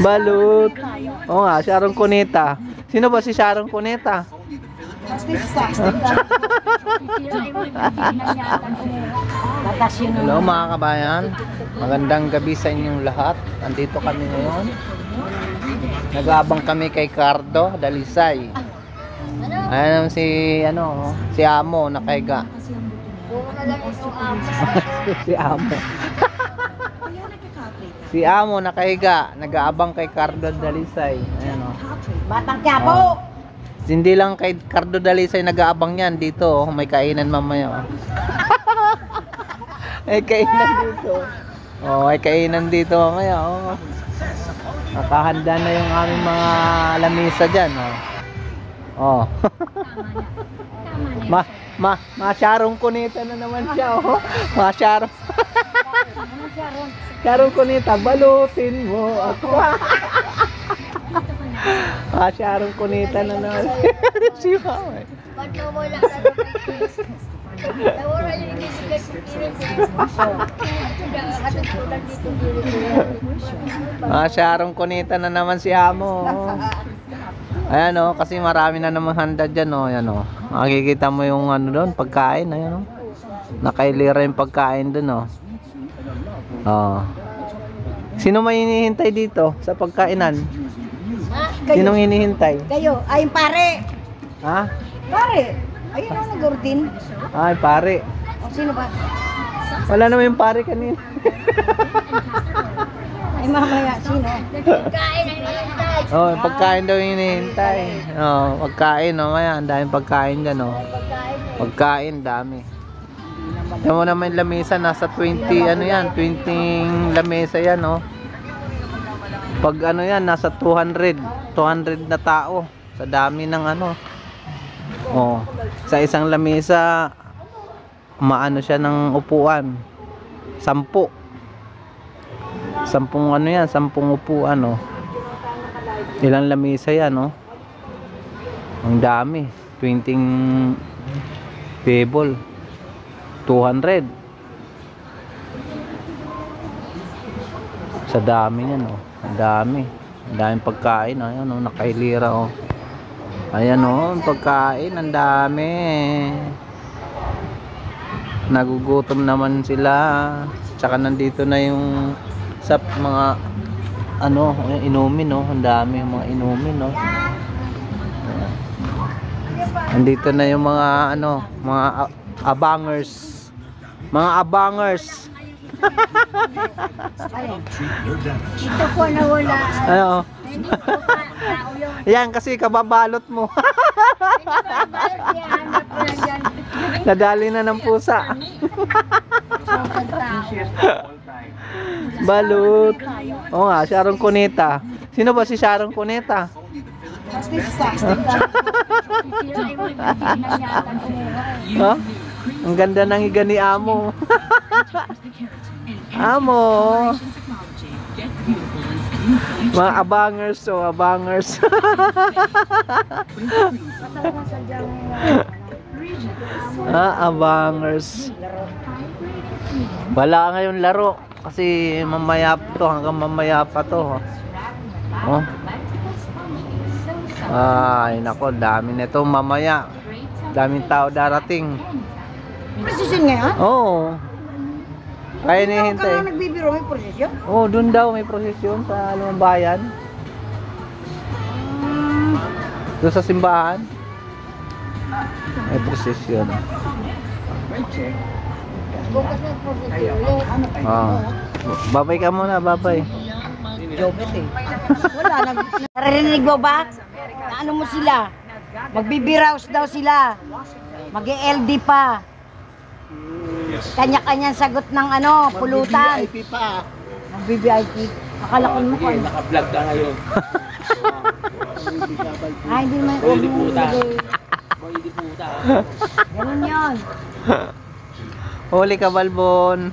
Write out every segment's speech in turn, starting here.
Balut. Oo nga, Sharon Cuneta. Sino ba si Sharon Cuneta? Hello mga kabayan. Magandang gabi sa inyong lahat. Andito kami ngayon. Nag-aabang kami kay Cardo Dalisay. Ayan si Amo nakahiga. Si Amo. Si Amo nakahiga, nag-aabang kay Cardo Dalisay. Ayan o. Batang Quiapo. Hindi lang kay Cardo Dalisay nag-aabang yan dito. May kainan mamaya. May kainan dito. May kainan dito mamaya. Nakahanda na yung aming mga lamisa dyan. Sharon Cuneta na naman siya. Sharon. Sharon Cuneta, balutin mo ako. Sharon Cuneta na naman. Si Mama. Sharon Cuneta na naman si Amo. Ayan kasi marami na naman handa dyan ayan makikita mo yung doon, pagkain, ayan nakailira yung pagkain doon Sino may hinihintay dito sa pagkainan? Sinong hinihintay? Kayo, ay pare. Ha? Pare. Ayun ang nag-ordin. Ay, pare. Sino ba? Wala naman yung pare kanina. Ay mamaya, sino? Pagkain daw yung hinihintay. Pagkain, mamaya, ang daming pagkain dyan, Pagkain, dami. Tignan mo naman yung lamesa, nasa 20, 20 lamesa yan, Pag yan, nasa 200 na tao. Sa dami ng sa isang lamesa, siya ng upuan. 10 upuan, Ilang lamesa yan, Ang dami. 20 table. 200. Sa dami yan, Ang dami. Ang daming pagkain, ayan, nakailira, Ayan, ang pagkain, ang dami. Nagugutom naman sila. Tsaka nandito na yung sa mga inumin, ang dami yung mga inumin, Nandito na yung mga mga abangers. Mga abangers. Ito po nawala. Yan kasi kababalot mo. Nadali na ng pusa. Balut. Oo nga, Sharon Cuneta. Sino ba si Sharon Cuneta? Ang ganda ng higa ni Amo. Amo. Mga abangers, abangers. Abangers. Wala ngayon laro kasi mamaya to, hanggang mamaya pa to. Ay nako, dami nito mamaya. Daming tao darating. Prosesyon ngayon? Oo. Kaya nihintay. Kaya nagbibiro, may prosesyon? Oo, dun daw may prosesyon sa Lumbayan. Doon sa simbahan. May prosesyon. Bukas na prosesyon. Babay ka muna, babay. Wala, narinig mo ba? Ano mo sila? Magbibiraos daw sila. Mag-LD pa. Kanya-kanyang sagot ng pulutan. VIP pa. Mag-VIP. Akala ko mo kung naka-vlog ka ngayon. hindi man. Hindi puta. Hindi puta. Ganun yun. Huli ka, Balbon.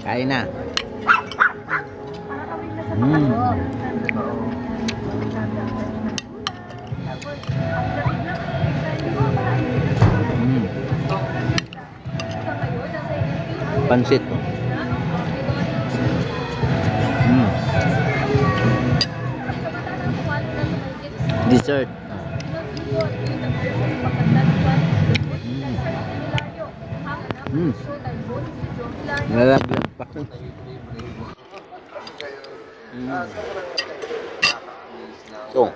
Kain na. Pansit. Oh. Mm. Dessert. Mm. Nalaglag pa. Mm. So,